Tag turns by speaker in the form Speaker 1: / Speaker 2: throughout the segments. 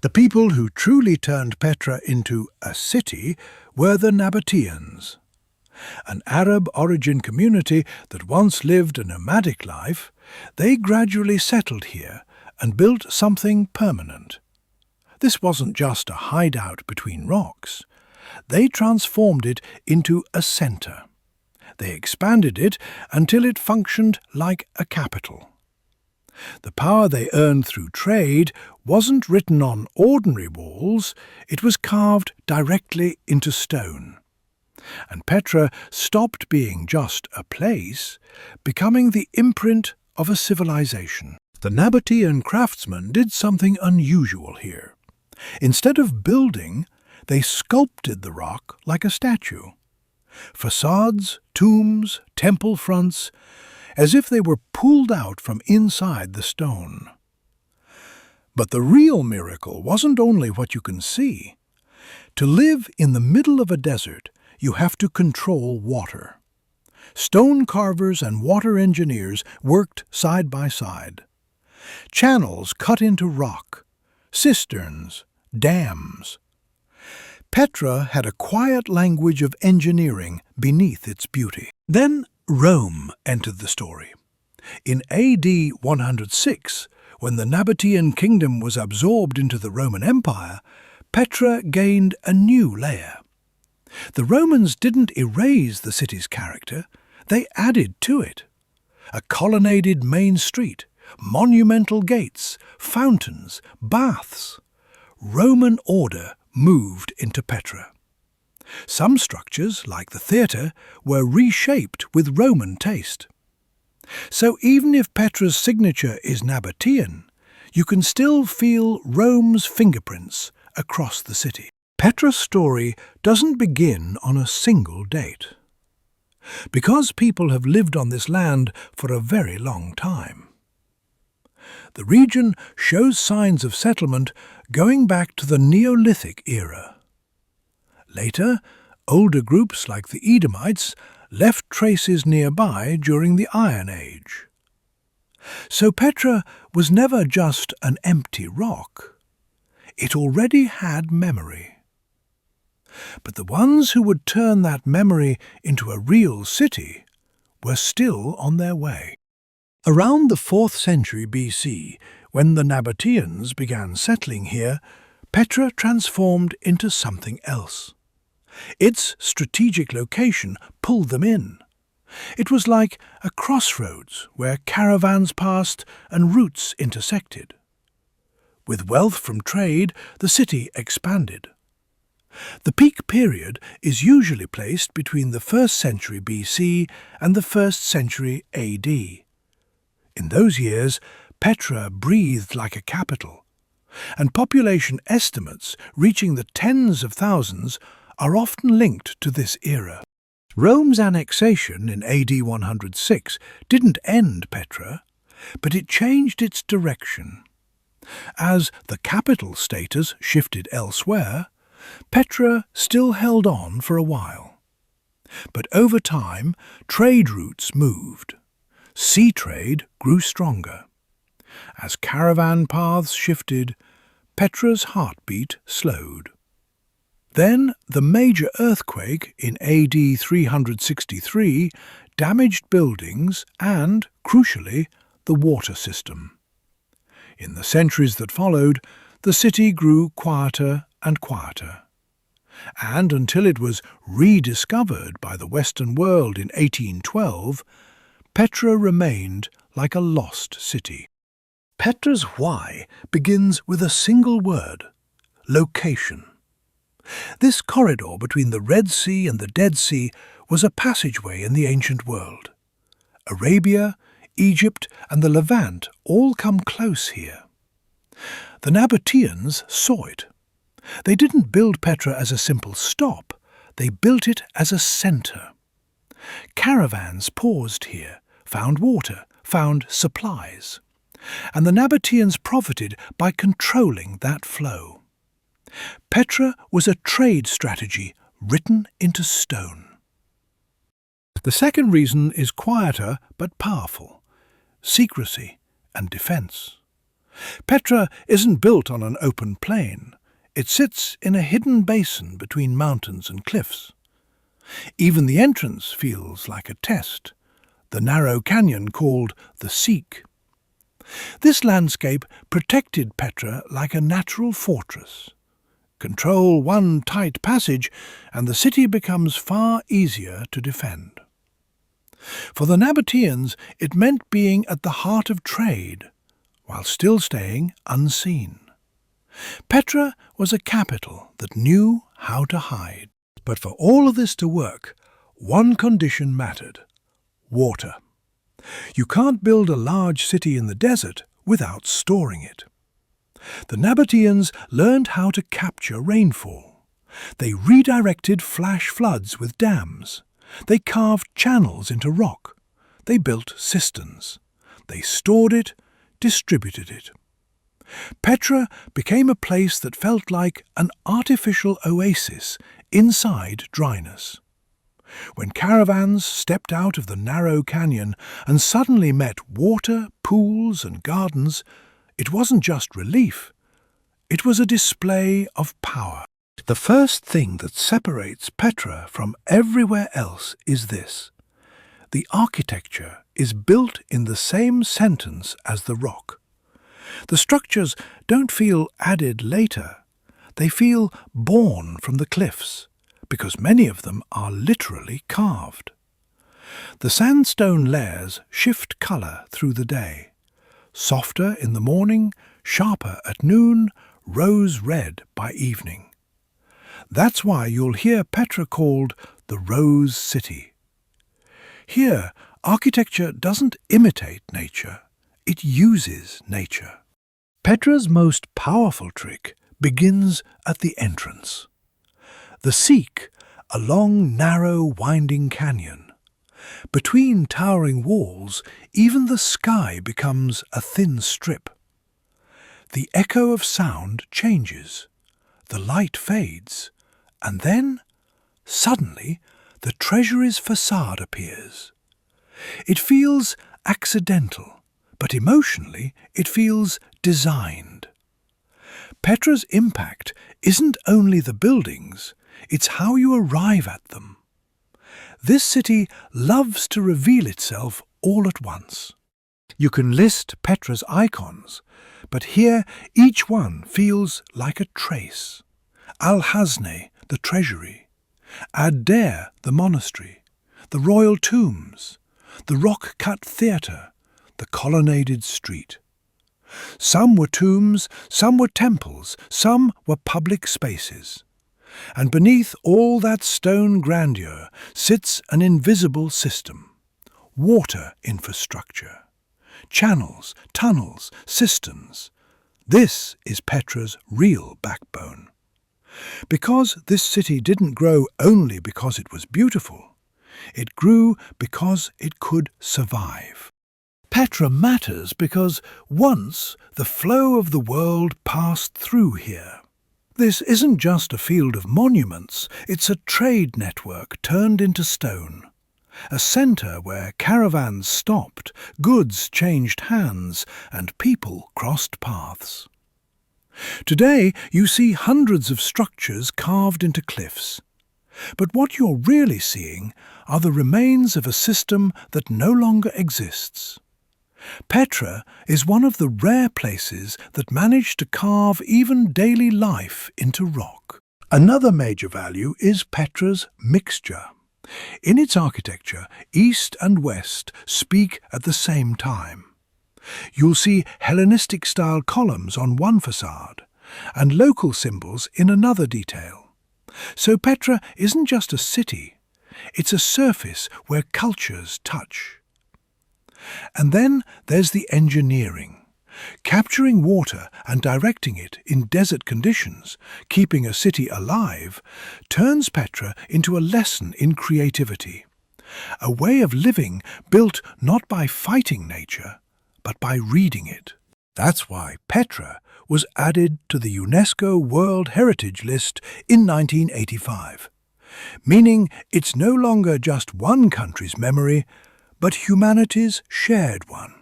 Speaker 1: The people who truly turned Petra into a city were the Nabataeans, an Arab origin community that once lived a nomadic life. They gradually settled here and built something permanent. This wasn't just a hideout between rocks. They transformed it into a centre. They expanded it until it functioned like a capital. The power they earned through trade wasn't written on ordinary walls, it was carved directly into stone. And Petra stopped being just a place, becoming the imprint of a civilization. The Nabataean craftsmen did something unusual here. Instead of building, they sculpted the rock like a statue. Facades, tombs, temple fronts, as if they were pulled out from inside the stone. But the real miracle wasn't only what you can see. To live in the middle of a desert, you have to control water. Stone carvers and water engineers worked side by side. Channels cut into rock, cisterns, dams. Petra had a quiet language of engineering beneath its beauty. Then Rome entered the story. In AD 106, when the Nabataean kingdom was absorbed into the Roman Empire, Petra gained a new layer. The Romans didn't erase the city's character, they added to it. A colonnaded main street, monumental gates, fountains, baths. Roman order moved into Petra. Some structures, like the theatre, were reshaped with Roman taste. So even if Petra's signature is Nabataean, you can still feel Rome's fingerprints across the city. Petra's story doesn't begin on a single date. Because people have lived on this land for a very long time. The region shows signs of settlement going back to the Neolithic era. Later, older groups like the Edomites left traces nearby during the Iron Age. So Petra was never just an empty rock. It already had memory. But the ones who would turn that memory into a real city were still on their way. Around the 4th century BC, when the Nabataeans began settling here, Petra transformed into something else. Its strategic location pulled them in. It was like a crossroads where caravans passed and routes intersected. With wealth from trade, the city expanded. The peak period is usually placed between the 1st century BC and the 1st century AD. In those years, Petra breathed like a capital, and population estimates reaching the tens of thousands are often linked to this era. Rome's annexation in AD 106 didn't end Petra, but it changed its direction. As the capital status shifted elsewhere, Petra still held on for a while. But over time, trade routes moved. Sea trade grew stronger. As caravan paths shifted, Petra's heartbeat slowed. Then the major earthquake in AD 363 damaged buildings and, crucially, the water system. In the centuries that followed, the city grew quieter and quieter. And until it was rediscovered by the Western world in 1812, Petra remained like a lost city. Petra's why begins with a single word: location. This corridor between the Red Sea and the Dead Sea was a passageway in the ancient world. Arabia, Egypt, and the Levant all come close here. The Nabataeans saw it. They didn't build Petra as a simple stop, they built it as a centre. Caravans paused here, found water, found supplies. And the Nabataeans profited by controlling that flow. Petra was a trade strategy written into stone. The second reason is quieter but powerful: secrecy and defence. Petra isn't built on an open plain. It sits in a hidden basin between mountains and cliffs. Even the entrance feels like a test, the narrow canyon called the Seek. This landscape protected Petra like a natural fortress. Control one tight passage and the city becomes far easier to defend. For the Nabataeans, it meant being at the heart of trade, while still staying unseen. Petra was a capital that knew how to hide. But for all of this to work, one condition mattered: water. You can't build a large city in the desert without storing it. The Nabataeans learned how to capture rainfall. They redirected flash floods with dams. They carved channels into rock. They built cisterns. They stored it, distributed it. Petra became a place that felt like an artificial oasis inside dryness. When caravans stepped out of the narrow canyon and suddenly met water, pools and gardens, it wasn't just relief. It was a display of power. The first thing that separates Petra from everywhere else is this: the architecture is built in the same sentence as the rock. The structures don't feel added later. They feel born from the cliffs, because many of them are literally carved. The sandstone layers shift colour through the day. Softer in the morning, sharper at noon, rose red by evening. That's why you'll hear Petra called the Rose City. Here, architecture doesn't imitate nature, it uses nature. Petra's most powerful trick begins at the entrance. The Seek, a long, narrow, winding canyon. Between towering walls, even the sky becomes a thin strip. The echo of sound changes, the light fades, and then, suddenly, the treasury's facade appears. It feels accidental, but emotionally it feels designed. Petra's impact isn't only the buildings, it's how you arrive at them. This city loves to reveal itself all at once. You can list Petra's icons, but here each one feels like a trace. Al-Hasne, the treasury; Ad-Dair, the monastery; the royal tombs; the rock-cut theatre; the colonnaded street. Some were tombs, some were temples, some were public spaces. And beneath all that stone grandeur sits an invisible system: water infrastructure. Channels, tunnels, cisterns. This is Petra's real backbone. Because this city didn't grow only because it was beautiful, it grew because it could survive. Petra matters because once the flow of the world passed through here. This isn't just a field of monuments, it's a trade network turned into stone. A centre where caravans stopped, goods changed hands, and people crossed paths. Today you see hundreds of structures carved into cliffs. But what you're really seeing are the remains of a system that no longer exists. Petra is one of the rare places that managed to carve even daily life into rock. Another major value is Petra's mixture. In its architecture, east and west speak at the same time. You'll see Hellenistic-style columns on one facade and local symbols in another detail. So Petra isn't just a city, it's a surface where cultures touch. And then there's the engineering. Capturing water and directing it in desert conditions, keeping a city alive, turns Petra into a lesson in creativity. A way of living built not by fighting nature, but by reading it. That's why Petra was added to the UNESCO World Heritage List in 1985, meaning it's no longer just one country's memory, but humanity's shared one.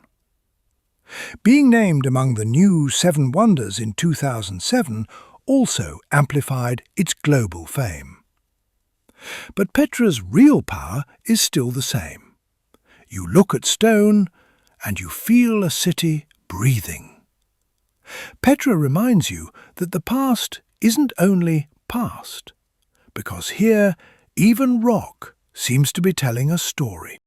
Speaker 1: Being named among the new Seven Wonders in 2007 also amplified its global fame. But Petra's real power is still the same. You look at stone and you feel a city breathing. Petra reminds you that the past isn't only past, because here even rock seems to be telling a story.